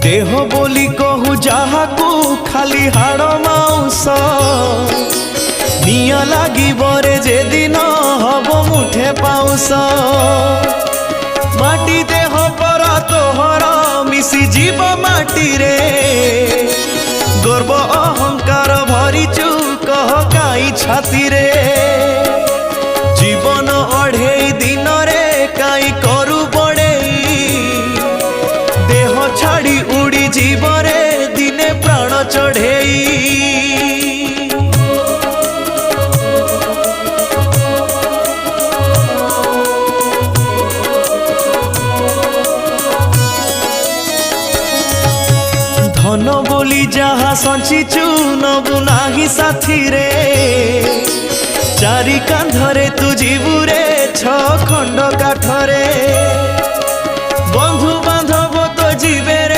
देह बोली कहू जहाकू खाली हाड़ माउस निया लागी बरे जे दिन हब मुठे पाउस माटी देह पर तोहर मिसी जीव माटी रे गर्व अहंकार भरिचु कह काई छाती रे जीवन अढ़ेई दिन रे काई करू बड़ेई देह छाड़ी उड़ी जीवरे दिने प्राण चढ़ेई धन बोली जहा संचिचु नबु नाही साथी रे चारि कांधरे तू जीवुरे छ खंड काठरे।